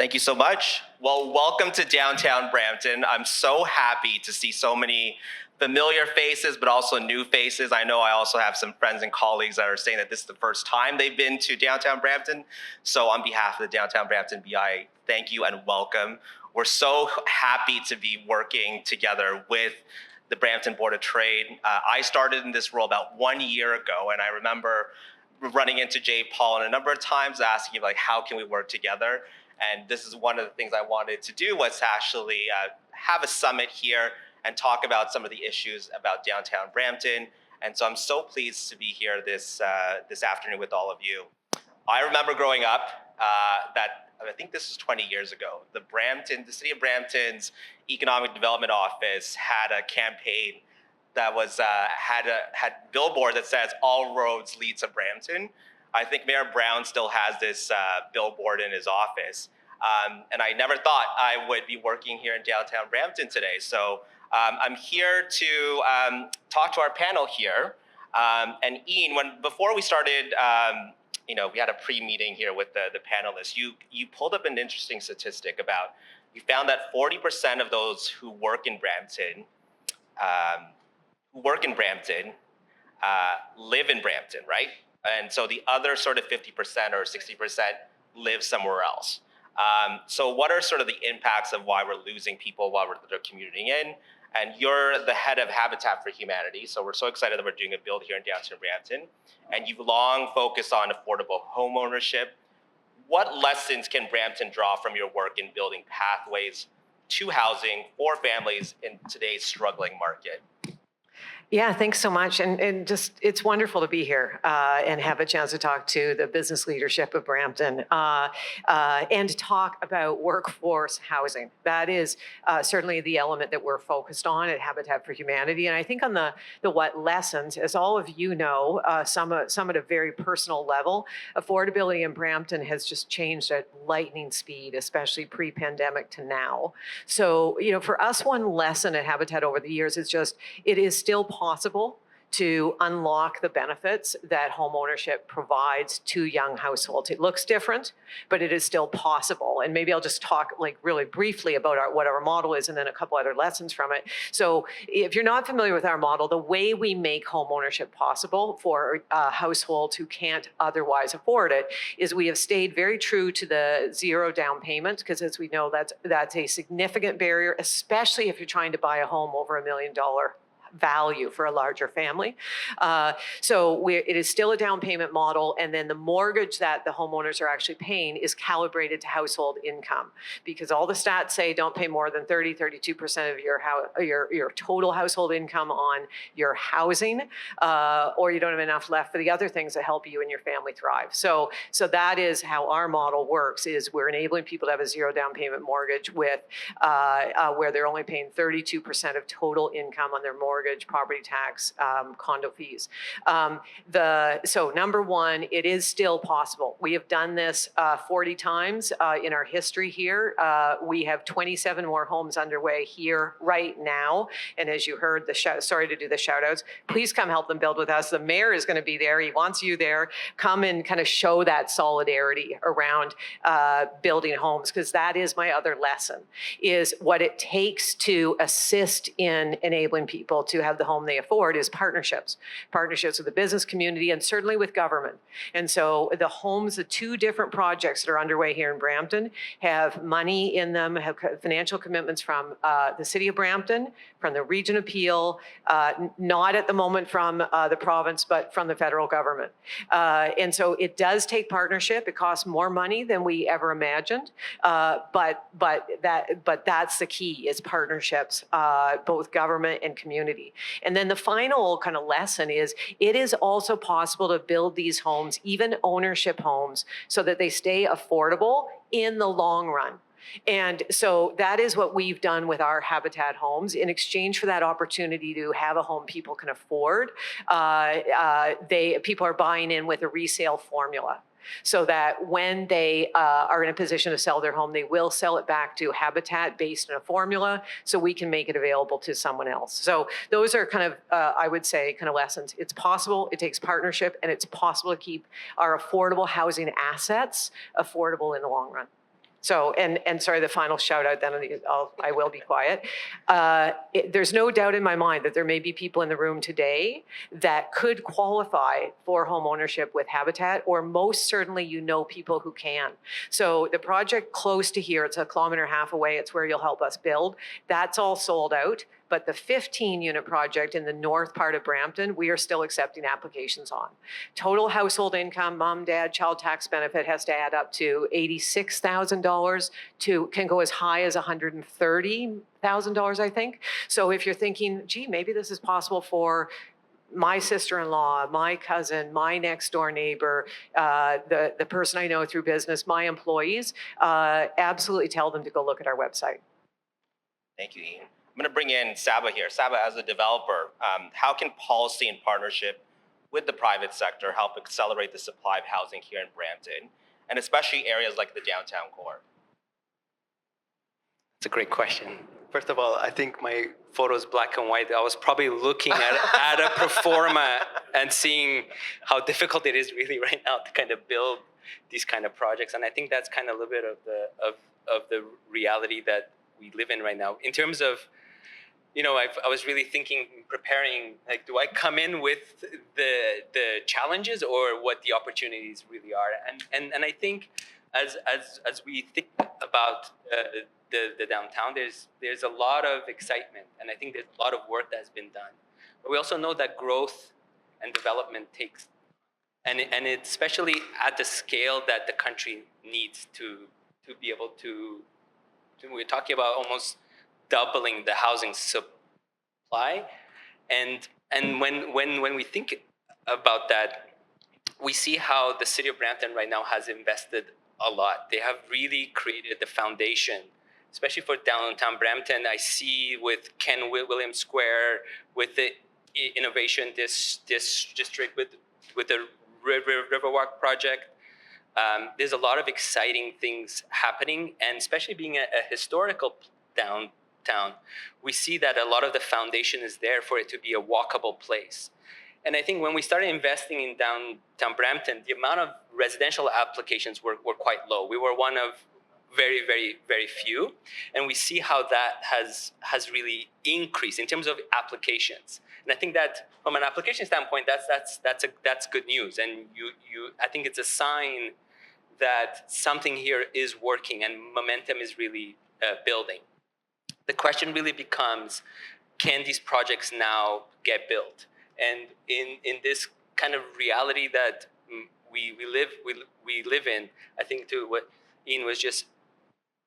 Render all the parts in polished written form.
Thank you so much. Well, welcome to downtown Brampton. I'm so happy to see so many familiar faces, but also new faces. I know I also have some friends and colleagues that are saying that this is the first time they've been to downtown Brampton. So on behalf of the Downtown Brampton BI, thank you and welcome. We're so happy to be working together with the Brampton Board of Trade. I started in this role about 1 year ago, and I remember running into Jay Paul and a number of times asking him, like, how can we work together? And this is one of the things I wanted to do, was to actually have a summit here and talk about some of the issues about downtown Brampton. And so I'm so pleased to be here this afternoon with all of you. I remember growing up that I think this was 20 years ago. The City of Brampton's Economic Development Office had a campaign that was had billboard that says "All roads lead to Brampton." I think Mayor Brown still has this billboard in his office. And I never thought I would be working here in downtown Brampton today. So I'm here to talk to our panel here. And Ian, before we started, we had a pre-meeting here with the panelists. You pulled up an interesting statistic about, you found that 40% of those who work in Brampton, live in Brampton, right? And so the other sort of 50% or 60% live somewhere else. So what are sort of the impacts of why we're losing people while they're commuting in? And you're the head of Habitat for Humanity, so we're so excited that we're doing a build here in downtown Brampton. And you've long focused on affordable home ownership. What lessons can Brampton draw from your work in building pathways to housing for families in today's struggling market? Yeah, thanks so much. And just, it's wonderful to be here and have a chance to talk to the business leadership of Brampton and to talk about workforce housing. That is certainly the element that we're focused on at Habitat for Humanity. And I think on the what lessons, as all of you know, some at a very personal level, affordability in Brampton has just changed at lightning speed, especially pre-pandemic to now. So, for us, one lesson at Habitat over the years is just, it is still possible to unlock the benefits that homeownership provides to young households. It looks different, but it is still possible. And maybe I'll just talk really briefly about what our model is and then a couple other lessons from it. So if you're not familiar with our model, the way we make homeownership possible for households who can't otherwise afford it is we have stayed very true to the zero down payment, because as we know, that's a significant barrier, especially if you're trying to buy a home over $1 million value for a larger family. So it is still a down payment model, and then the mortgage that the homeowners are actually paying is calibrated to household income, because all the stats say don't pay more than 32% of your total household income on your housing, or you don't have enough left for the other things that help you and your family thrive. So that is how our model works, is we're enabling people to have a zero down payment mortgage with where they're only paying 32% of total income on their mortgage, property tax, condo fees. So number one, it is still possible. We have done this 40 times in our history here. We have 27 more homes underway here right now. And as you heard, sorry to do the shout outs, please come help them build with us. The mayor is going to be there. He wants you there. Come and kind of show that solidarity around building homes, because that is my other lesson, is what it takes to assist in enabling people to have the home they afford is partnerships with the business community and certainly with government. And so the two different projects that are underway here in Brampton have money in them, have financial commitments from the City of Brampton, from the Region of Peel, not at the moment from the province, but from the federal government. And so it does take partnership. It costs more money than we ever imagined, but that's the key, is partnerships, both government and community. And then the final kind of lesson is, it is also possible to build these homes, even ownership homes, so that they stay affordable in the long run. And so that is what we've done with our Habitat homes. In exchange for that opportunity to have a home people can afford, people are buying in with a resale formula, so that when they are in a position to sell their home, they will sell it back to Habitat based on a formula, so we can make it available to someone else. So those are kind of, I would say, kind of lessons. It's possible, it takes partnership, and it's possible to keep our affordable housing assets affordable in the long run. So, and sorry, the final shout out, then I will be quiet. There's no doubt in my mind that there may be people in the room today that could qualify for home ownership with Habitat, or most certainly you know people who can. So the project close to here, it's a kilometer and a half away, it's where you'll help us build. That's all sold out. But the 15-unit project in the north part of Brampton, we are still accepting applications on. Total household income, mom, dad, child tax benefit has to add up to $86,000 can go as high as $130,000, I think. So if you're thinking, gee, maybe this is possible for my sister-in-law, my cousin, my next door neighbor, the person I know through business, my employees, absolutely tell them to go look at our website. Thank you, Ian. I'm going to bring in Saba here. Saba, as a developer, how can policy and partnership with the private sector help accelerate the supply of housing here in Brampton, and especially areas like the downtown core? It's a great question. First of all, I think my photo is black and white. I was probably looking at a pro forma and seeing how difficult it is really right now to kind of build these kind of projects. And I think that's kind of a little bit of the reality that we live in right now. In terms of, I was really thinking, preparing, like, do I come in with the challenges or what the opportunities really are? And I think as we think about the downtown, there's a lot of excitement, and I think there's a lot of work that has been done. But we also know that growth and development takes, and it's especially at the scale that the country needs to be able to. We're talking about almost doubling the housing supply, and when we think about that, we see how the city of Brampton right now has invested a lot. They have really created the foundation, especially for downtown Brampton. I see with Ken Williams Square, with the innovation district, with the Riverwalk project. There's a lot of exciting things happening, and especially being a historical downtown, we see that a lot of the foundation is there for it to be a walkable place. And I think when we started investing in downtown Brampton, the amount of residential applications were quite low. We were one of very, very, very few. And we see how that has really increased in terms of applications. And I think that from an application standpoint, that's good news. And I think it's a sign that something here is working and momentum is really building. The question really becomes, can these projects now get built? And in this kind of reality that we live in, I think to what Ian was just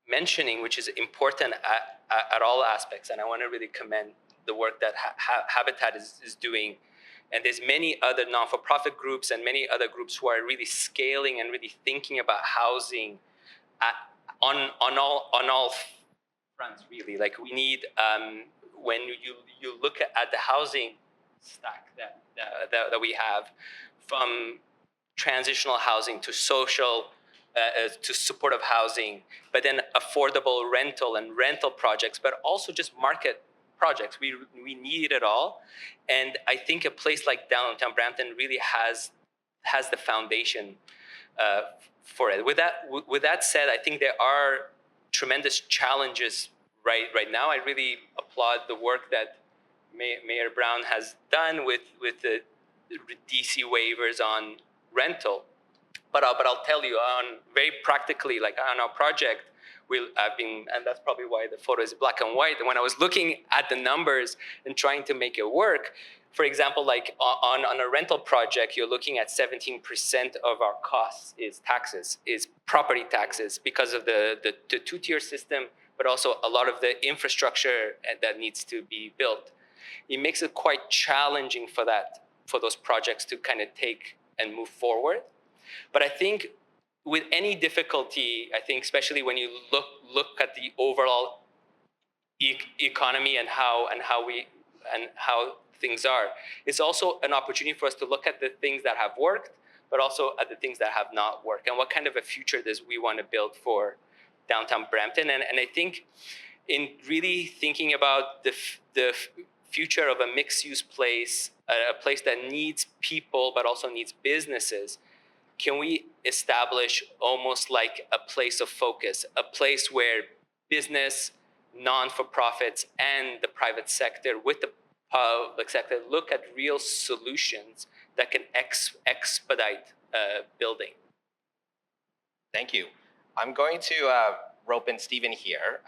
mentioning, which is important at all aspects, and I want to really commend the work that Habitat is doing. And there's many other non-for-profit groups and many other groups who are really scaling and really thinking about housing on all fronts, really. Like, we need, when you look at the housing stack that we have, from transitional housing to social, to supportive housing, but then affordable rental projects, but also just market projects. We need it all. And I think a place like downtown Brampton really has the foundation for it. With that said, I think there are tremendous challenges right now. I really applaud the work that Mayor Brown has done with the DC waivers on rental. But I'll tell you, on very practically, like on our project, and that's probably why the photo is black and white. And when I was looking at the numbers and trying to make it work, for example, like on a rental project, you're looking at 17% of our costs is property taxes, because of the two-tier system, but also a lot of the infrastructure that needs to be built. It makes it quite challenging for those projects to kind of take and move forward. But I think with any difficulty, I think especially when you look at the overall economy and how things are, it's also an opportunity for us to look at the things that have worked, but also at the things that have not worked, and what kind of a future does we want to build for downtown Brampton. And I think in really thinking about the future of a mixed-use place, a place that needs people but also needs businesses, can we establish almost like a place of focus, a place where business, non-for-profits, and the private sector with the public sector look at real solutions that can expedite building? Thank you. I'm going to rope in Stephen here.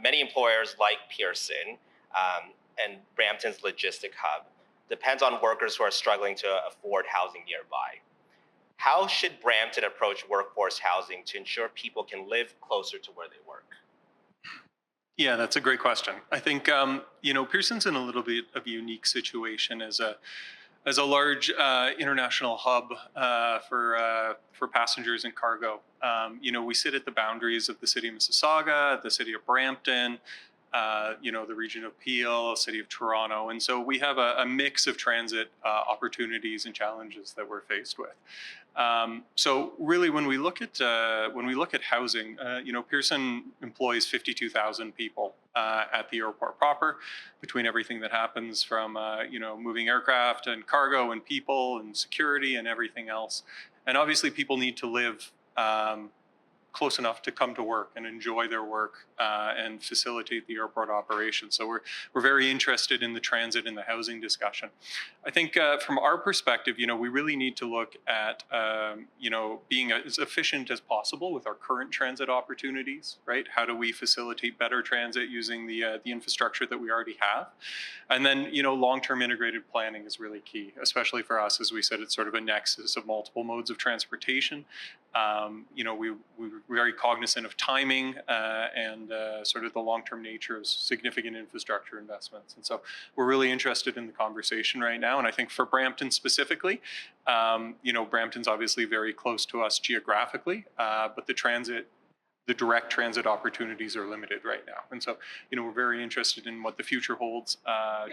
Many employers like Pearson and Brampton's logistic hub depends on workers who are struggling to afford housing nearby. How should Brampton approach workforce housing to ensure people can live closer to where they work? Yeah, that's a great question. I think Pearson's in a little bit of a unique situation as a large international hub for passengers and cargo. We sit at the boundaries of the city of Mississauga, the city of Brampton, the region of Peel, city of Toronto, and so we have a mix of transit opportunities and challenges that we're faced with. So really, when we look at housing, Pearson employs 52,000 people at the airport proper, between everything that happens from moving aircraft and cargo and people and security and everything else. And obviously, people need to live close enough to come to work and enjoy their work and facilitate the airport operation. So we're very interested in the transit and the housing discussion. I think from our perspective, we really need to look at being as efficient as possible with our current transit opportunities, right? How do we facilitate better transit using the infrastructure that we already have? And then long-term integrated planning is really key, especially for us. As we said, it's sort of a nexus of multiple modes of transportation. We're very cognizant of timing and sort of the long-term nature of significant infrastructure investments. And so we're really interested in the conversation right now. And I think for Brampton specifically, Brampton's obviously very close to us geographically, but the direct transit opportunities are limited right now. And so, we're very interested in what the future holds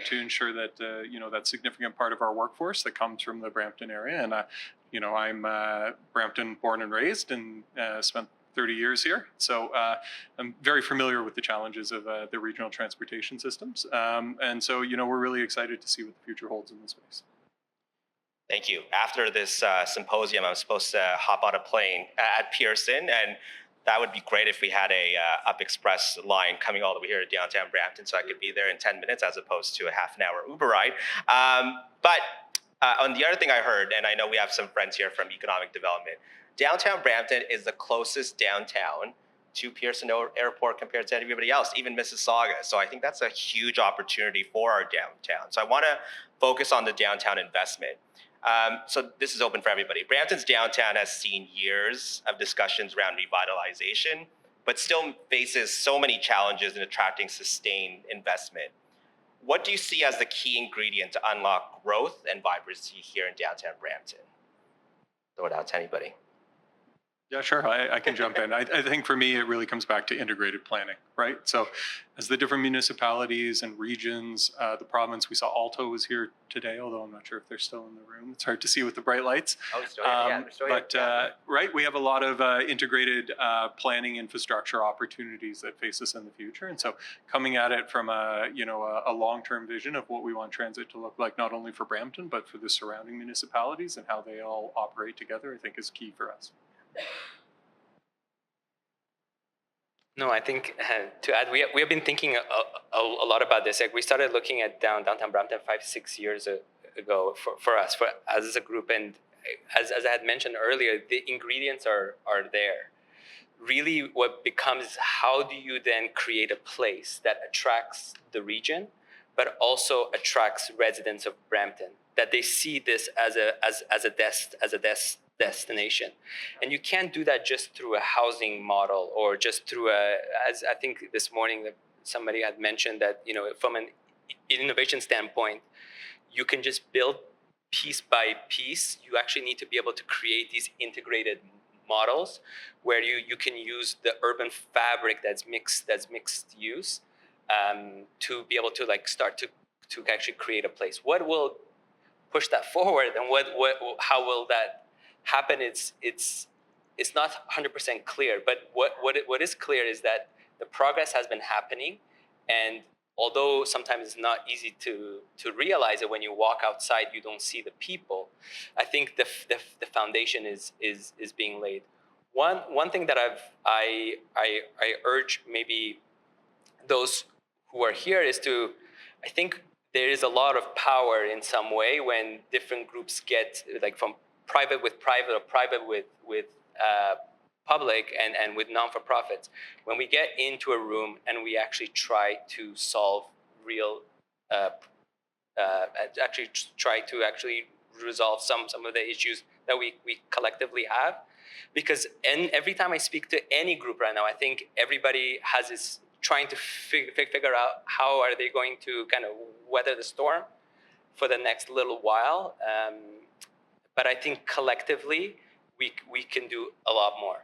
to ensure that, that significant part of our workforce that comes from the Brampton area. And, I'm Brampton born and raised and spent 30 years here. So I'm very familiar with the challenges of the regional transportation systems. And so, we're really excited to see what the future holds in this space. Thank you. After this symposium, I'm supposed to hop on a plane at Pearson, and that would be great if we had a Up Express line coming all the way here to downtown Brampton, so I could be there in 10 minutes as opposed to a half an hour Uber ride. But on the other thing I heard, and I know we have some friends here from economic development, downtown Brampton is the closest downtown to Pearson Airport compared to everybody else, even Mississauga. So I think that's a huge opportunity for our downtown. So I want to focus on the downtown investment. So this is open for everybody. Brampton's downtown has seen years of discussions around revitalization, but still faces so many challenges in attracting sustained investment. What do you see as the key ingredient to unlock growth and vibrancy here in downtown Brampton? Throw it out to anybody. Yeah, sure. I can jump in. I think for me, it really comes back to integrated planning, right? So as the different municipalities and regions, the province, we saw Alto was here today, although I'm not sure if they're still in the room. It's hard to see with the bright lights. Oh, still here. Yeah, they're still here. But right, we have a lot of integrated planning infrastructure opportunities that face us in the future. And so coming at it from a long-term vision of what we want transit to look like, not only for Brampton, but for the surrounding municipalities and how they all operate together, I think is key for us. No, I think to add, we have been thinking a lot about this. Like we started looking at downtown Brampton 5-6 years ago for us, as a group, and as I had mentioned earlier, the ingredients are there. Really, what becomes how do you then create a place that attracts the region, but also attracts residents of Brampton, that they see this as a destination. And you can't do that just through a housing model or just through as I think this morning that somebody had mentioned that, from an innovation standpoint, you can just build piece by piece. You actually need to be able to create these integrated models where you can use the urban fabric that's mixed use to be able to start to actually create a place. What will push that forward, and how will that happen? It's not 100% clear, but what is clear is that the progress has been happening, and although sometimes it's not easy to realize it when you walk outside, you don't see the people. I think the foundation is being laid. One thing that I urge maybe those who are here is to, I think there is a lot of power in some way when different groups get like from private with private or private with public and with non-for-profits. When we get into a room and we actually try to solve real, actually try to actually resolve some of the issues that we collectively have. Because every time I speak to any group right now, I think everybody has this trying to figure out how are they going to kind of weather the storm for the next little while. But I think collectively we can do a lot more.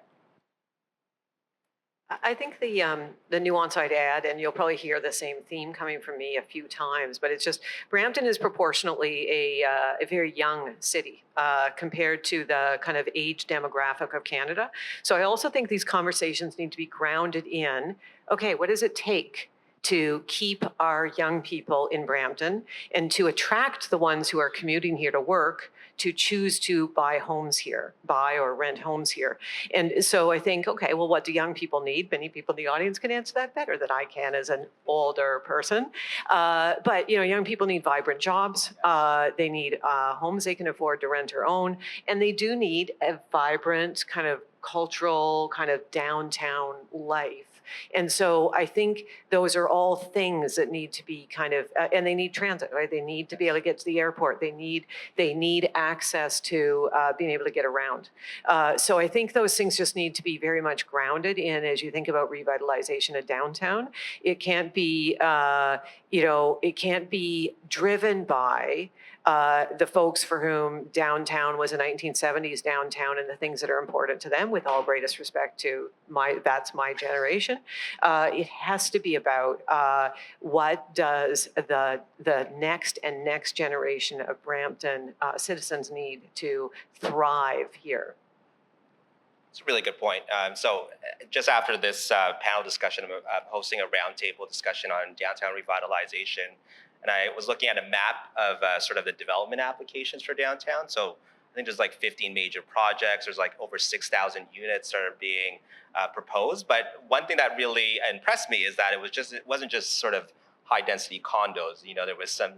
I think the nuance I'd add, and you'll probably hear the same theme coming from me a few times, but it's just Brampton is proportionately a very young city compared to the kind of age demographic of Canada. So I also think these conversations need to be grounded in, okay, what does it take to keep our young people in Brampton and to attract the ones who are commuting here to work to choose to buy homes here, buy or rent homes here. And so I think, okay, well, what do young people need? Many people in the audience can answer that better than I can as an older person. But young people need vibrant jobs. They need homes they can afford to rent or own. And they do need a vibrant kind of cultural kind of downtown life. And so I think those are all things that need to be kind of, and they need transit, right? They need to be able to get to the airport. They need access to being able to get around. So I think those things just need to be very much grounded in, as you think about revitalization of downtown. It can't be, it can't be driven by the folks for whom downtown was a 1970s downtown and the things that are important to them, with all greatest respect to that's my generation. It has to be about what does the next and next generation of Brampton citizens need to thrive here. It's a really good point. So just after this panel discussion, I'm hosting a roundtable discussion on downtown revitalization. And I was looking at a map of sort of the development applications for downtown. So I think there's like 15 major projects. There's like over 6,000 units that are being proposed. But one thing that really impressed me is that it wasn't just sort of high density condos. There was some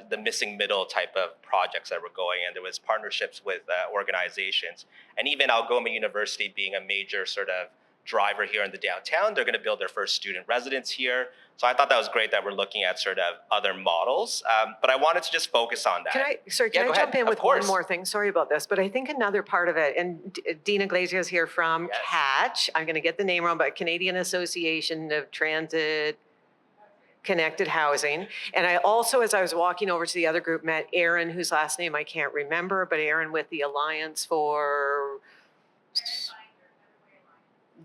the missing middle type of projects that were going, and there was partnerships with organizations, and even Algoma University being a major sort of driver here in the downtown. They're going to build their first student residence here. So I thought that was great that we're looking at sort of other models. But I wanted to just focus on that. Can I jump in with one more thing? Sorry about this, but I think another part of it, and Dina Glazier is here from CATCH. I'm going to get the name wrong, but Canadian Association of Transit Connected Housing. And I also, as I was walking over to the other group, met Aaron, whose last name I can't remember, but Aaron with the Alliance for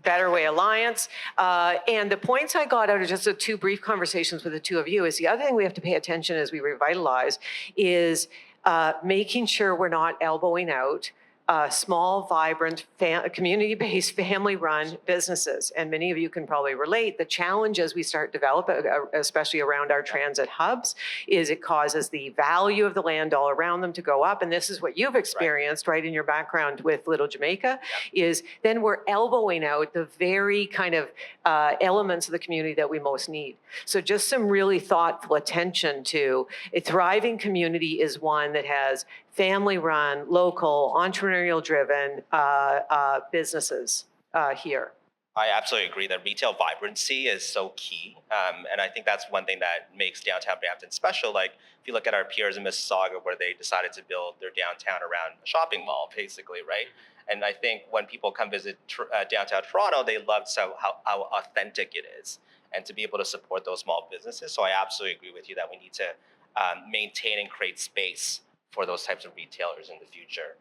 Better Way Alliance. And the points I got out of just the two brief conversations with the two of you is the other thing we have to pay attention as we revitalize is making sure we're not elbowing out small, vibrant, community-based, family-run businesses. And many of you can probably relate. The challenge as we start developing, especially around our transit hubs, is it causes the value of the land all around them to go up. And this is what you've experienced, right, in your background with Little Jamaica, is then we're elbowing out the very kind of elements of the community that we most need. So just some really thoughtful attention to a thriving community is one that has family-run, local, entrepreneurial-driven businesses here. I absolutely agree that retail vibrancy is so key. And I think that's one thing that makes downtown Brampton special. Like, if you look at our peers in Mississauga, where they decided to build their downtown around a shopping mall, basically, right? And I think when people come visit downtown Toronto, they love how authentic it is, and to be able to support those small businesses. So I absolutely agree with you that we need to maintain and create space for those types of retailers in the future.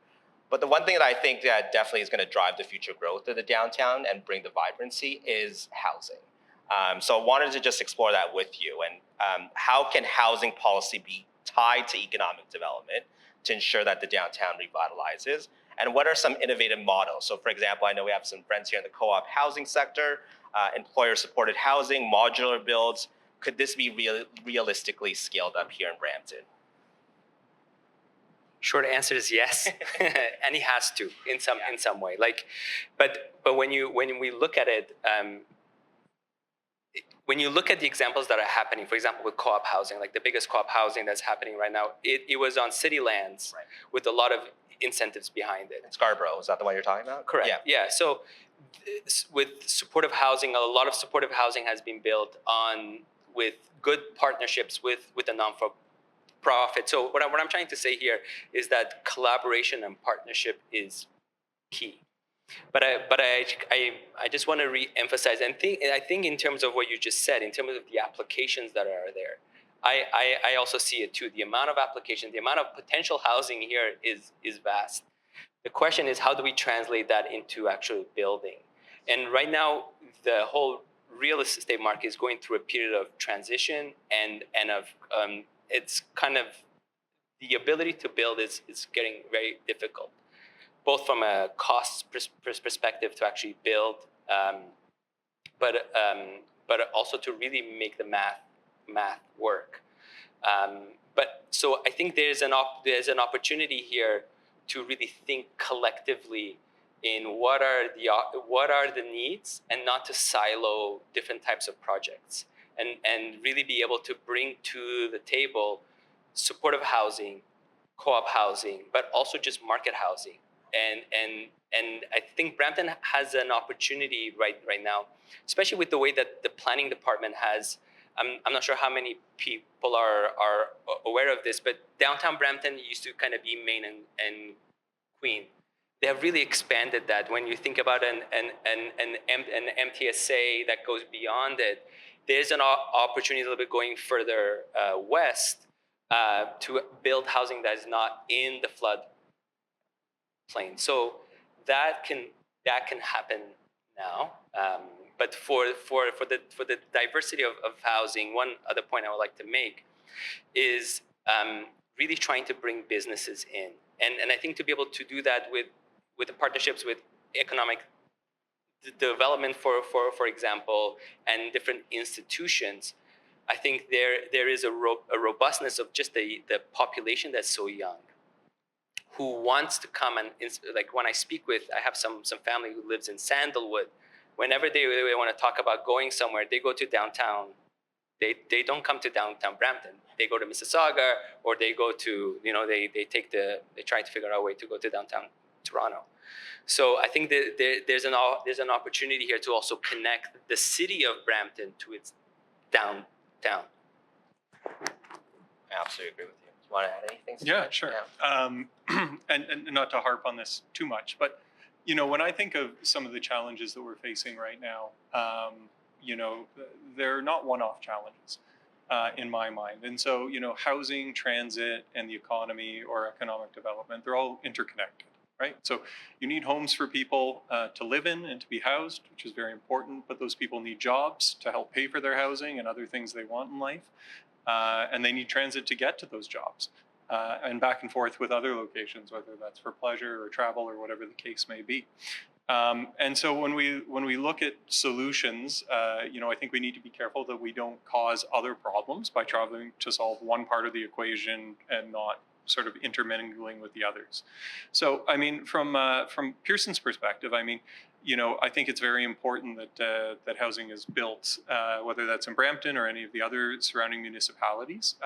But the one thing that I think that definitely is going to drive the future growth of the downtown and bring the vibrancy is housing. So I wanted to just explore that with you. And how can housing policy be tied to economic development to ensure that the downtown revitalizes? And what are some innovative models? So for example, I know we have some friends here in the co-op housing sector, employer-supported housing, modular builds. could this be realistically scaled up here in Brampton? Short answer is yes, and he has to in some way. Like, but when we look at it, when you look at the examples that are happening, for example, with co-op housing, like the biggest co-op housing that's happening right now, it was on city lands with a lot of incentives behind it. Scarborough, is that the one you're talking about? Correct. Yeah. So with supportive housing, a lot of supportive housing has been built on with good partnerships with the non-for-profit. So what I'm trying to say here is that collaboration and partnership is key. But I just want to re-emphasize and I think in terms of what you just said, in terms of the applications that are there, I also see it too. The amount of applications, the amount of potential housing here is vast. The question is, how do we translate that into actual building? And right now, the whole real estate market is going through a period of transition and of it's kind of the ability to build is getting very difficult, both from a cost perspective to actually build, but also to really make the math work. But so I think there's an opportunity here to really think collectively in what are the needs, and not to silo different types of projects, and really be able to bring to the table supportive housing, co-op housing, but also just market housing. And I think Brampton has an opportunity right now, especially with the way that the planning department has. I'm not sure how many people are aware of this, but downtown Brampton used to kind of be Main and Queen. They have really expanded that. When you think about an MTSA that goes beyond it, there's an opportunity a little bit going further west to build housing that is not in the flood plain. So that can happen now. But for the diversity of housing, one other point I would like to make is really trying to bring businesses in, and I think to be able to do that with the partnerships with economic development, for example, and different institutions. I think there is a robustness of just the population that's so young, who wants to come and, like, when I speak with, I have some family who lives in Sandalwood. Whenever they want to talk about going somewhere, they go to downtown. They don't come to downtown Brampton. They go to Mississauga, or they go to, they try to figure out a way to go to downtown Toronto. So I think that there's an opportunity here to also connect the city of Brampton to its downtown. I absolutely agree with you. Do you want to add anything? Yeah, sure. Yeah. And not to harp on this too much, but when I think of some of the challenges that we're facing right now, they're not one-off challenges in my mind. And so, housing, transit, and the economy or economic development, they're all interconnected, right? So you need homes for people to live in and to be housed, which is very important, but those people need jobs to help pay for their housing and other things they want in life. And they need transit to get to those jobs. And back and forth with other locations, whether that's for pleasure or travel or whatever the case may be. And so when we look at solutions, I think we need to be careful that we don't cause other problems by trying to solve one part of the equation and not sort of intermingling with the others. So, I mean, from Pearson's perspective, I mean, I think it's very important that housing is built, whether that's in Brampton or any of the other surrounding municipalities,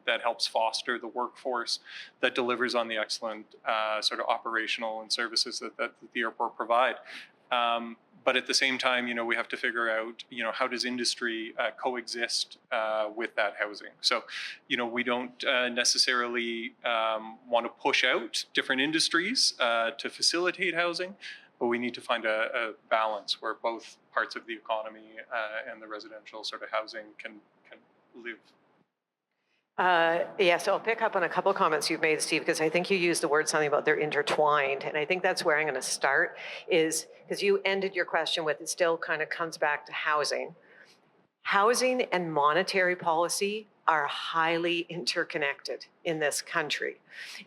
that helps foster the workforce that delivers on the excellent sort of operational and services that the airport provide. But at the same time, we have to figure out, how does industry coexist with that housing? So, we don't necessarily want to push out different industries to facilitate housing, but we need to find a balance where both parts of the economy and the residential sort of housing can live. So I'll pick up on a couple of comments you've made, Steve, because I think you used the word something about they're intertwined. And I think that's where I'm going to start, is because you ended your question with, it still kind of comes back to housing. Housing and monetary policy are highly interconnected in this country.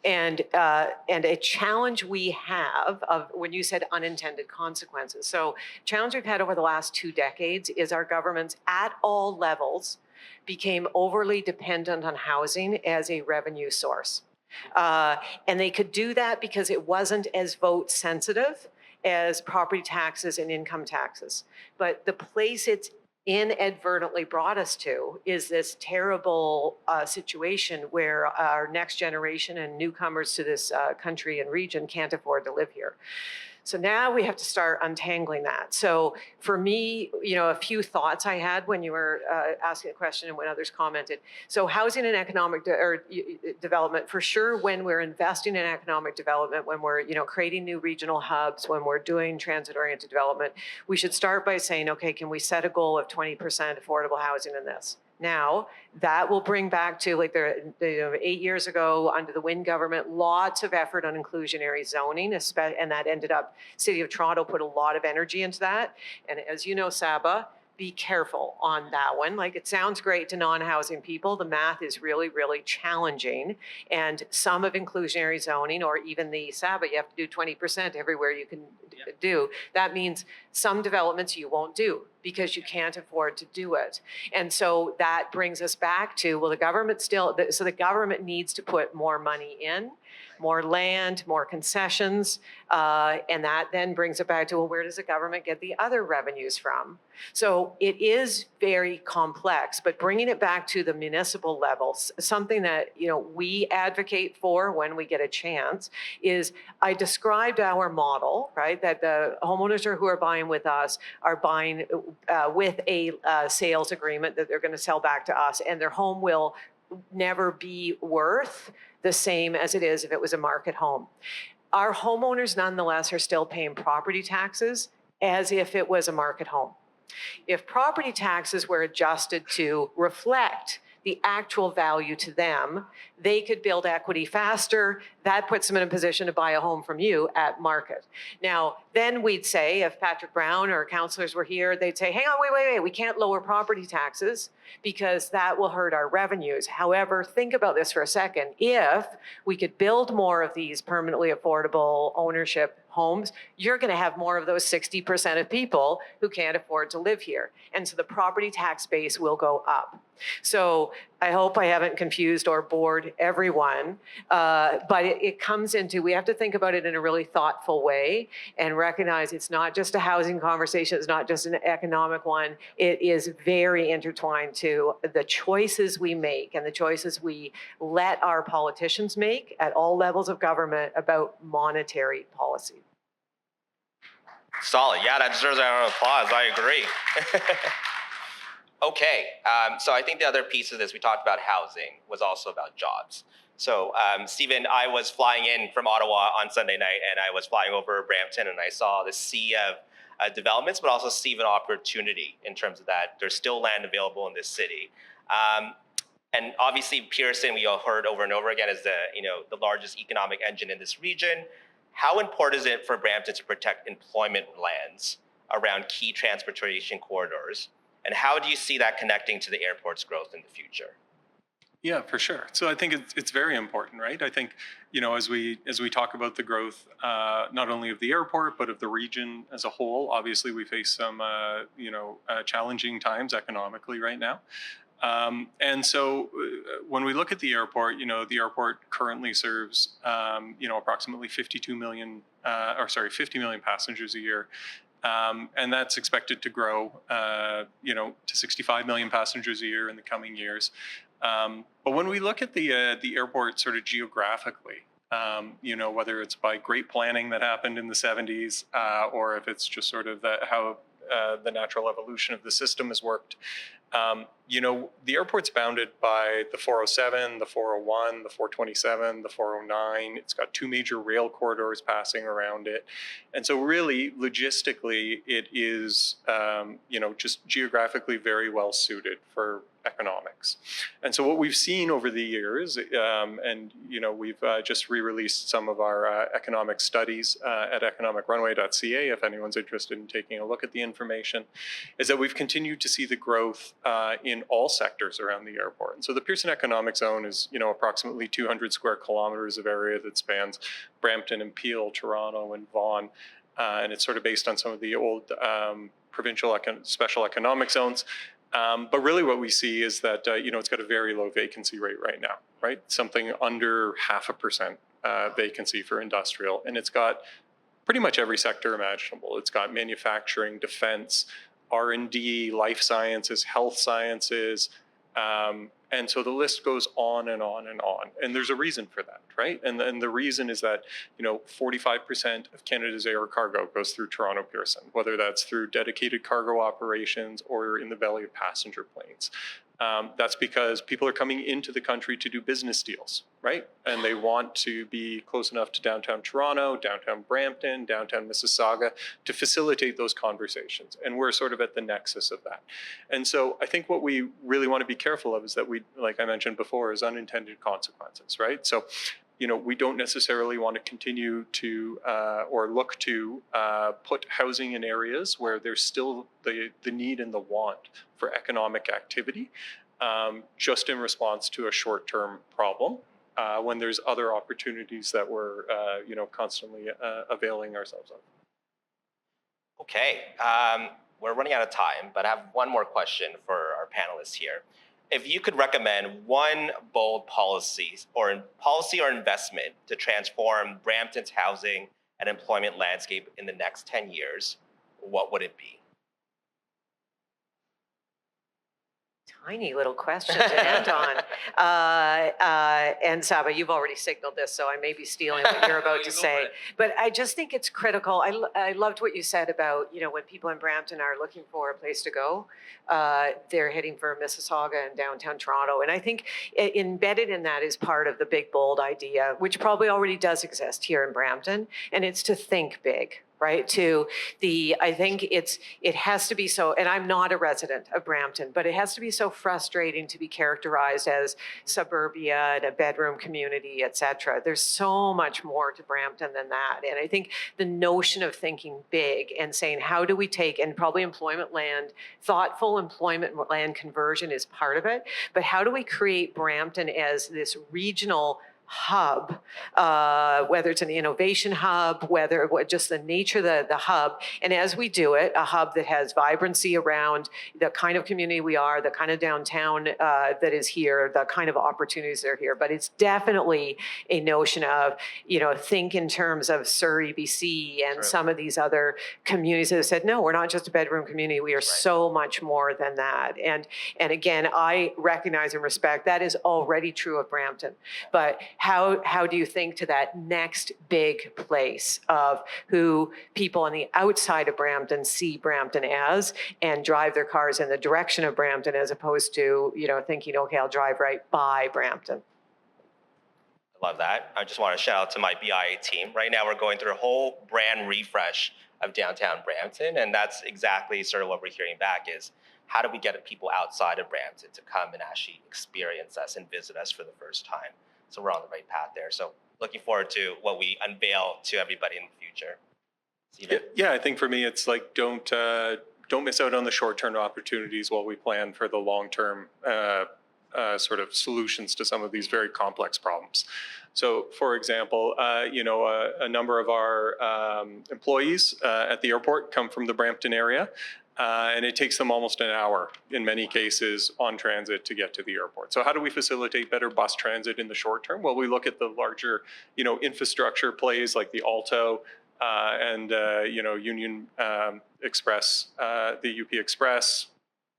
And a challenge we have of, when you said unintended consequences. So challenge we've had over the last 2 decades is our governments at all levels became overly dependent on housing as a revenue source. And they could do that because it wasn't as vote sensitive as property taxes and income taxes. But the place it's inadvertently brought us to is this terrible situation where our next generation and newcomers to this country and region can't afford to live here. So now we have to start untangling that. So for me, a few thoughts I had when you were asking the question and when others commented. So housing and economic development, for sure, when we're investing in economic development, when we're creating new regional hubs, when we're doing transit-oriented development, we should start by saying, okay, can we set a goal of 20% affordable housing in this? Now, that will bring back to 8 years ago under the Wynne government, lots of effort on inclusionary zoning, and that ended up, City of Toronto put a lot of energy into that. And as you know, Saba, be careful on that one. It sounds great to non-housing people. The math is really, really challenging. And some of inclusionary zoning, or even the Saba, you have to do 20% everywhere you can do. That means some developments you won't do because you can't afford to do it. And so that brings us back to, well, the government needs to put more money in, more land, more concessions, and that then brings it back to, well, where does the government get the other revenues from? So it is very complex, but bringing it back to the municipal levels, something that we advocate for when we get a chance is, I described our model, right? That the homeowners who are buying with us are buying with a sales agreement that they're going to sell back to us, and their home will never be worth the same as it is if it was a market home. Our homeowners, nonetheless, are still paying property taxes as if it was a market home. If property taxes were adjusted to reflect the actual value to them, they could build equity faster. That puts them in a position to buy a home from you at market. Now, then we'd say, if Patrick Brown or councillors were here, they'd say, hang on, wait, we can't lower property taxes because that will hurt our revenues. However, think about this for a second. If we could build more of these permanently affordable ownership homes, you're going to have more of those 60% of people who can't afford to live here. And so the property tax base will go up. So I hope I haven't confused or bored everyone, but it comes into, we have to think about it in a really thoughtful way and recognize it's not just a housing conversation, it's not just an economic one. It is very intertwined to the choices we make and the choices we let our politicians make at all levels of government about monetary policy. Solid. Yeah, that deserves a round of applause. I agree. Okay, so I think the other piece of this, we talked about housing, was also about jobs. So, Stephen, I was flying in from Ottawa on Sunday night, and I was flying over Brampton, and I saw the sea of developments, but also see an opportunity in terms of that. There's still land available in this city. And obviously, Pearson, we all heard over and over again, is the largest economic engine in this region. How important is it for Brampton to protect employment lands around key transportation corridors? And how do you see that connecting to the airport's growth in the future? Yeah, for sure. So I think it's very important, right? I think, as we talk about the growth, not only of the airport, but of the region as a whole, obviously we face some, challenging times economically right now. And so when we look at the airport, the airport currently serves, approximately 50 million passengers a year. And that's expected to grow, to 65 million passengers a year in the coming years. But when we look at the airport sort of geographically, whether it's by great planning that happened in the 70s, or if it's just sort of how the natural evolution of the system has worked, the airport's bounded by the 407, the 401, the 427, the 409. It's got two major rail corridors passing around it. And so really, logistically, it is, just geographically very well suited for economics. And so what we've seen over the years, we've just re-released some of our economic studies at economicrunway.ca, if anyone's interested in taking a look at the information, is that we've continued to see the growth in all sectors around the airport. And so the Pearson Economic Zone is, approximately 200 square kilometers of area that spans Brampton and Peel, Toronto and Vaughan. And it's sort of based on some of the old provincial special economic zones. But really what we see is that, it's got a very low vacancy rate right now, right? Something under 0.5% vacancy for industrial. And it's got pretty much every sector imaginable. It's got manufacturing, defense, R&D, life sciences, health sciences. And so the list goes on and on and on. And there's a reason for that, right? And the reason is that, 45% of Canada's air cargo goes through Toronto Pearson, whether that's through dedicated cargo operations or in the belly of passenger planes. That's because people are coming into the country to do business deals, right? And they want to be close enough to downtown Toronto, downtown Brampton, downtown Mississauga to facilitate those conversations. And we're sort of at the nexus of that. And so I think what we really want to be careful of is that we, like I mentioned before, is unintended consequences, right? So, we don't necessarily want to continue to or look to put housing in areas where there's still the need and the want for economic activity, just in response to a short-term problem, when there's other opportunities that we're, constantly availing ourselves of. Okay, we're running out of time, but I have one more question for our panelists here. If you could recommend one bold policy or investment to transform Brampton's housing and employment landscape in the next 10 years, what would it be? Tiny little question to end on. And Saba, you've already signaled this, so I may be stealing what you're about to say. But I just think it's critical. I loved what you said about, when people in Brampton are looking for a place to go, they're heading for Mississauga and downtown Toronto. And I think embedded in that is part of the big, bold idea, which probably already does exist here in Brampton, and it's to think big. Right, I think it has to be so, and I'm not a resident of Brampton, but it has to be so frustrating to be characterized as suburbia and a bedroom community, et cetera. There's so much more to Brampton than that. And I think the notion of thinking big and saying, how do we take, and probably employment land, thoughtful employment land conversion is part of it, but how do we create Brampton as this regional hub, whether it's an innovation hub, whether just the nature of the hub. And as we do it, a hub that has vibrancy around the kind of community we are, the kind of downtown that is here, the kind of opportunities that are here. But it's definitely a notion of, think in terms of Surrey, BC, and some of these other communities that have said, no, we're not just a bedroom community. We are so much more than that. And again, I recognize and respect that is already true of Brampton. But how do you think to that next big place of who people on the outside of Brampton see Brampton as and drive their cars in the direction of Brampton as opposed to, thinking, okay, I'll drive right by Brampton. I love that. I just want to shout out to my BIA team. Right now, we're going through a whole brand refresh of downtown Brampton, and that's exactly sort of what we're hearing back is, how do we get people outside of Brampton to come and actually experience us and visit us for the first time? So we're on the right path there. So looking forward to what we unveil to everybody in the future. Steven? Yeah, I think for me, it's like don't miss out on the short-term opportunities while we plan for the long-term sort of solutions to some of these very complex problems. So, for example, a number of our employees at the airport come from the Brampton area. And it takes them almost an hour, in many cases, on transit to get to the airport. So how do we facilitate better bus transit in the short term? Well, we look at the larger, infrastructure plays like the Alto and, Union Express, the UP Express,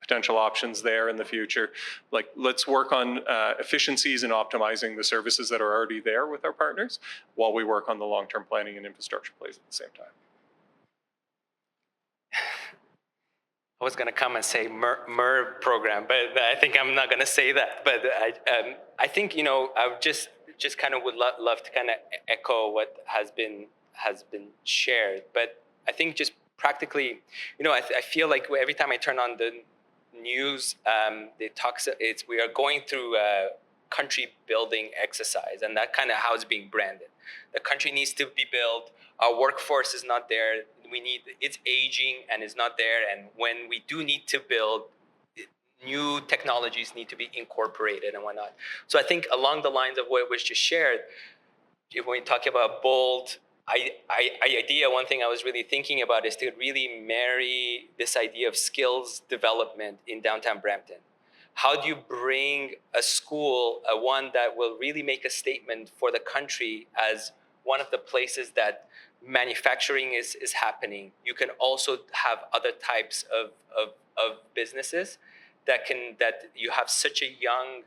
potential options there in the future. Like, let's work on efficiencies and optimizing the services that are already there with our partners while we work on the long-term planning and infrastructure plays at the same time. I was going to come and say MER program, but I think I'm not going to say that. But I think, I just kind of would love to kind of echo what has been shared. But I think just practically, I feel like every time I turn on the news, we are going through a country building exercise, and that kind of how it's being branded. The country needs to be built. Our workforce is not there. It's aging and is not there. And when we do need to build, new technologies need to be incorporated and whatnot. So I think along the lines of what was just shared, when we talk about bold idea, one thing I was really thinking about is to really marry this idea of skills development in downtown Brampton. How do you bring a school, one that will really make a statement for the country as one of the places that manufacturing is happening? You can also have other types of businesses that you have such a young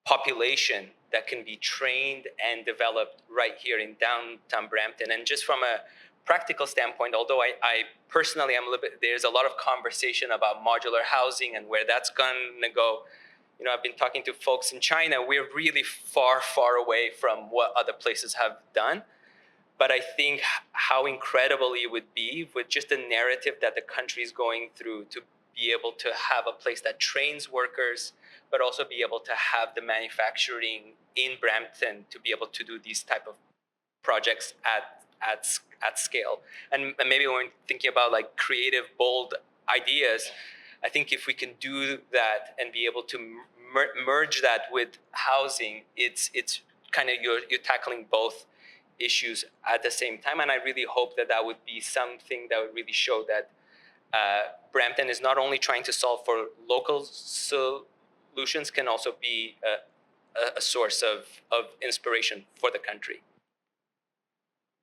population that can be trained and developed right here in downtown Brampton. And just from a practical standpoint, although I personally am a little bit, there's a lot of conversation about modular housing and where that's going to go. You know, I've been talking to folks in China. We're really far, far away from what other places have done. But I think how incredible it would be with just the narrative that the country is going through to be able to have a place that trains workers, but also be able to have the manufacturing in Brampton to be able to do these type of projects at scale. And maybe when thinking about like creative, bold ideas, I think if we can do that and be able to merge that with housing, it's kind of you're tackling both issues at the same time. And I really hope that would be something that would really show that Brampton is not only trying to solve for local solutions, can also be a source of inspiration for the country.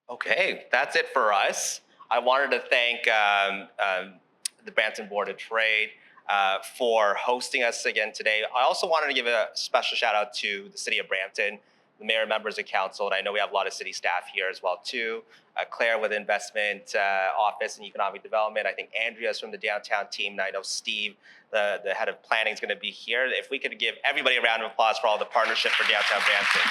Okay, that's it for us. I wanted to thank the Brampton Board of Trade for hosting us again today. I also wanted to give a special shout out to the City of Brampton, the mayor, members of council, and I know we have a lot of city staff here as well too. Claire with Investment Office and Economic Development. I think Andrea's from the downtown team, and I know Steve, the head of planning, is going to be here. If we could give everybody a round of applause for all the partnership for downtown Brampton.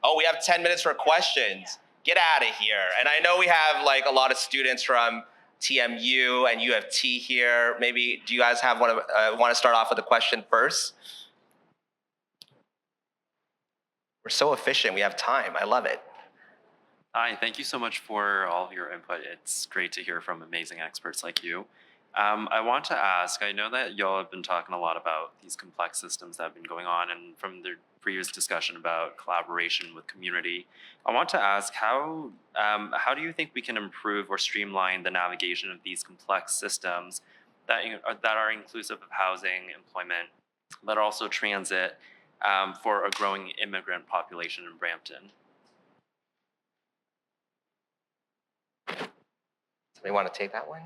Oh, we have 10 minutes for questions. Get out of here. And I know we have like a lot of students from TMU and U of T here. Maybe do you guys have want to start off with a question first? We're so efficient. We have time. I love it. Hi, thank you so much for all of your input. It's great to hear from amazing experts like you. I want to ask, I know that y'all have been talking a lot about these complex systems that have been going on, and from the previous discussion about collaboration with community, I want to ask how do you think we can improve or streamline the navigation of these complex systems that are inclusive of housing, employment, but also transit for a growing immigrant population in Brampton? Somebody want to take that one?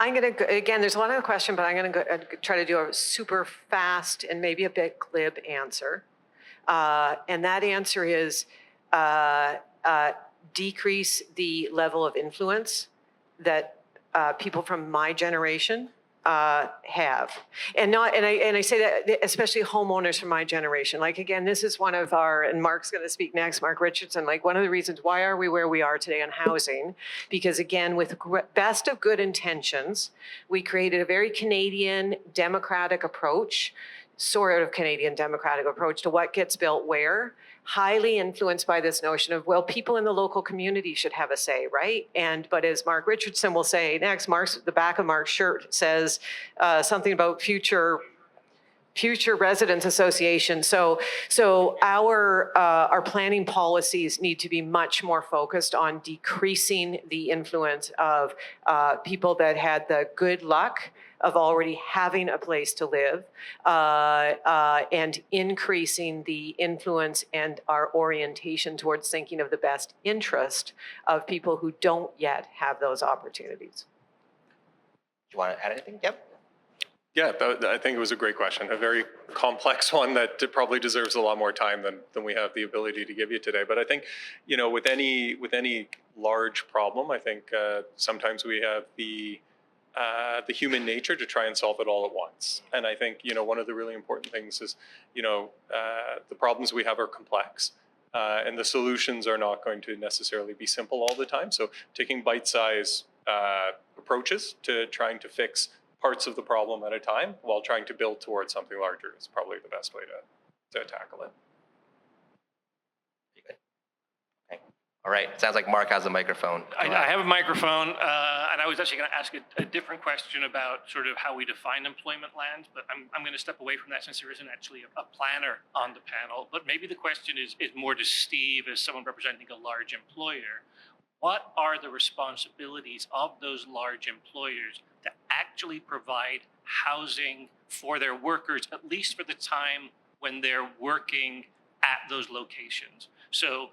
I'm going to, again, there's a lot of the question, but I'm going to try to do a super fast and maybe a bit glib answer. And that answer is decrease the level of influence that people from my generation have. And I say that especially homeowners from my generation. Like, again, this is one of our, and Mark's going to speak next, Mark Richardson, like one of the reasons why are we where we are today on housing? Because again, with best of good intentions, we created a very Canadian democratic approach, sort of Canadian democratic approach to what gets built where, highly influenced by this notion of, well, people in the local community should have a say, right? But as Mark Richardson will say next, the back of Mark's shirt says something about future residents association. So our planning policies need to be much more focused on decreasing the influence of people that had the good luck of already having a place to live, and increasing the influence and our orientation towards thinking of the best interest of people who don't yet have those opportunities. Do you want to add anything? Yep. Yeah, I think it was a great question, a very complex one that probably deserves a lot more time than we have the ability to give you today. But I think, with any large problem, I think sometimes we have the human nature to try and solve it all at once. And I think, one of the really important things is, the problems we have are complex. And the solutions are not going to necessarily be simple all the time. So taking bite-sized approaches to trying to fix parts of the problem at a time while trying to build towards something larger is probably the best way to tackle it. Okay. All right, sounds like Mark has a microphone. Go I ahead. have a microphone, and I was actually going to ask a different question about sort of how we define employment land, but I'm going to step away from that since there isn't actually a planner on the panel. But maybe the question is more to Steve as someone representing a large employer. What are the responsibilities of those large employers to actually provide housing for their workers, at least for the time when they're working at those locations? So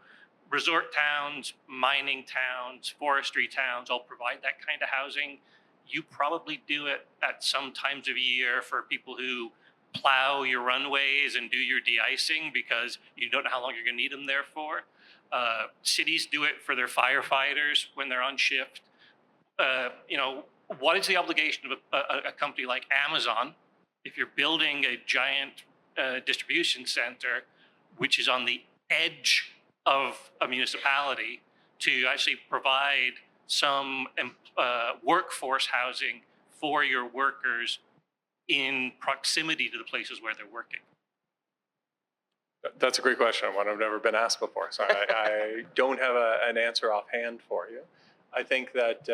resort towns, mining towns, forestry towns all provide that kind of housing. You probably do it at some times of year for people who plow your runways and do your de-icing because you don't know how long you're going to need them there for. Cities do it for their firefighters when they're on shift. What is the obligation of a company like Amazon if you're building a giant distribution center, which is on the edge of a municipality, to actually provide some workforce housing for your workers in proximity to the places where they're working? That's a great question, one I've never been asked before. So I don't have an answer offhand for you. I think that,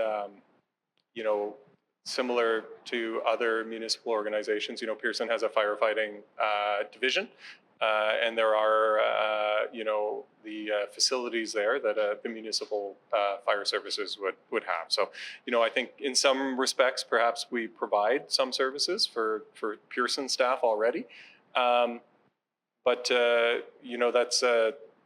similar to other municipal organizations, Pearson has a firefighting division. And there are, the facilities there that the municipal fire services would have. So, I think in some respects, perhaps we provide some services for Pearson staff already. But that's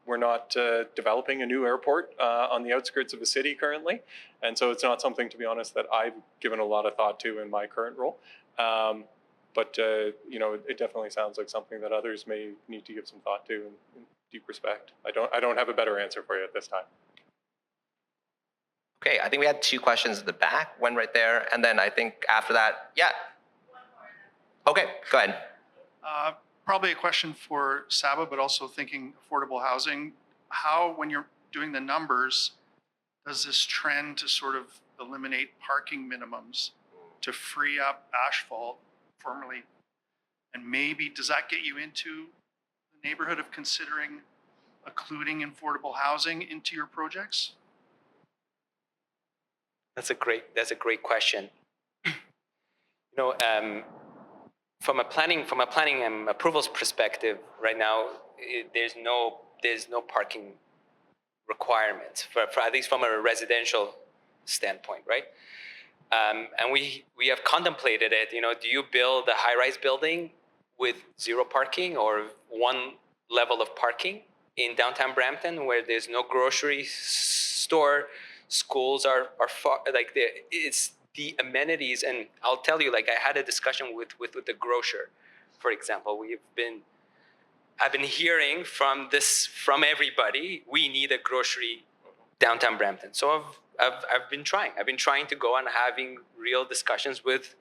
we're not developing a new airport on the outskirts of a city currently, and so it's not something, to be honest, that I've given a lot of thought to in my current role. But it definitely sounds like something that others may need to give some thought to in deep respect. I don't have a better answer for you at this time. Okay, I think we had two questions at the back, one right there, and then I think after that, yeah. Okay, go ahead. Probably a question for Saba, but also thinking affordable housing. How, when you're doing the numbers, does this trend to sort of eliminate parking minimums to free up asphalt formerly, and maybe does that get you into the neighborhood of considering including affordable housing into your projects? That's a great question. From a planning and approvals perspective, right now there's no parking requirements for at least from a residential standpoint, right? And we have contemplated it. Do you build a high-rise building with zero parking or one level of parking in downtown Brampton where there's no grocery store, schools are far, it's the amenities. And I'll tell you, I had a discussion with the grocer, for example. I've been hearing from everybody, we need a grocery downtown Brampton. So I've been trying to go and having real discussions with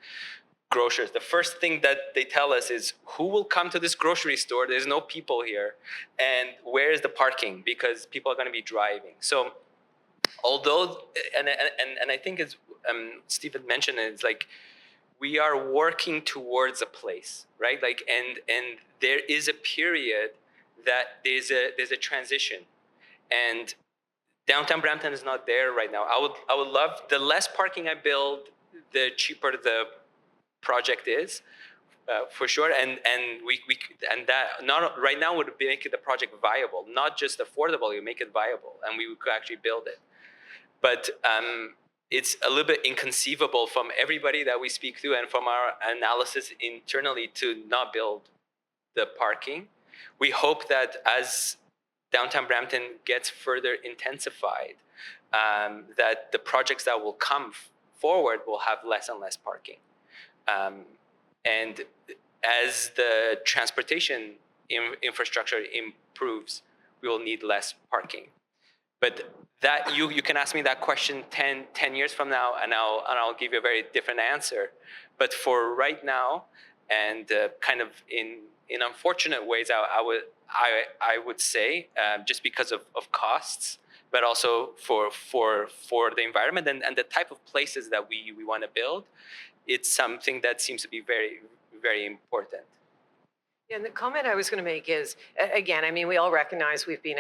grocers. The first thing that they tell us is, who will come to this grocery store? There's no people here. And where is the parking? Because people are going to be driving. So although, and I think it's, Steve had mentioned it, it's we are working towards a place, right? And there is a period that there's a transition. And downtown Brampton is not there right now. I would love, the less parking I build, the cheaper the project is, for sure. And that not right now would make the project viable, not just affordable. You make it viable, and we could actually build it. But it's a little bit inconceivable from everybody that we speak to and from our analysis internally to not build the parking. We hope that as downtown Brampton gets further intensified, that the projects that will come forward will have less and less parking. And as the transportation infrastructure improves, we will need less parking. But that you can ask me that question 10 years from now, and I'll give you a very different answer. But for right now, and kind of in unfortunate ways, I would say, just because of costs, but also for the environment and the type of places that we want to build, it's something that seems to be very, very important. And the comment I was going to make is, again, I mean, we all recognize we've been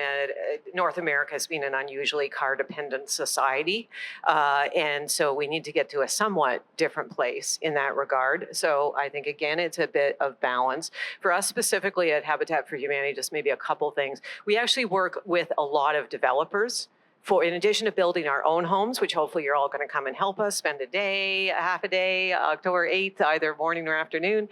North America has been an unusually car dependent society. And so we need to get to a somewhat different place in that regard. So I think, again, it's a bit of balance. For us specifically at Habitat for Humanity, just maybe a couple things. We actually work with a lot of developers. In addition to building our own homes, which hopefully you're all going to come and help us spend a half a day, October 8th, either morning or afternoon.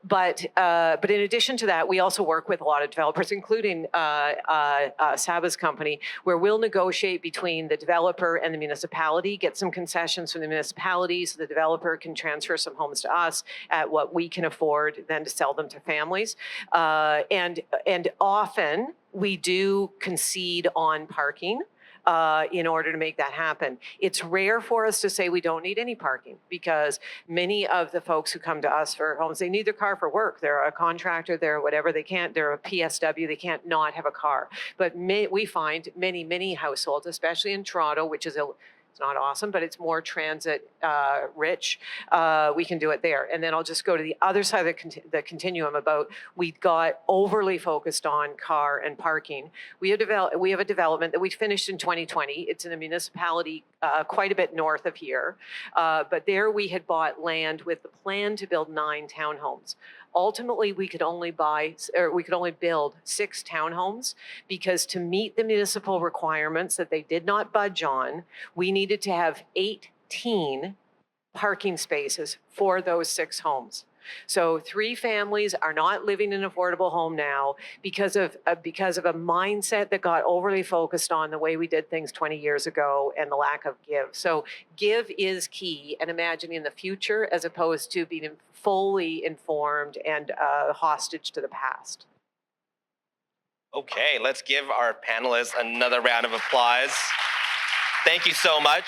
But in addition to that, we also work with a lot of developers, including Saba's company, where we'll negotiate between the developer and the municipality, get some concessions from the municipality so the developer can transfer some homes to us at what we can afford then to sell them to families. And often we do concede on parking in order to make that happen. It's rare for us to say we don't need any parking because many of the folks who come to us for homes, they need their car for work. They're a contractor, they're whatever, they're a PSW, they can't not have a car. But we find many households, especially in Toronto, which is it's not awesome, but it's more transit rich. We can do it there. And then I'll just go to the other side of the continuum about we got overly focused on car and parking. We have a development that we finished in 2020. It's in a municipality quite a bit north of here. But there we had bought land with the plan to build 9 townhomes. Ultimately, we could only build 6 townhomes because to meet the municipal requirements that they did not budge on, we needed to have 18 parking spaces for those 6 homes. So 3 families are not living in an affordable home now because of a mindset that got overly focused on the way we did things 20 years ago and the lack of give. So give is key, and imagining the future as opposed to being fully informed and hostage to the past. Okay, let's give our panelists another round of applause. Thank you so much.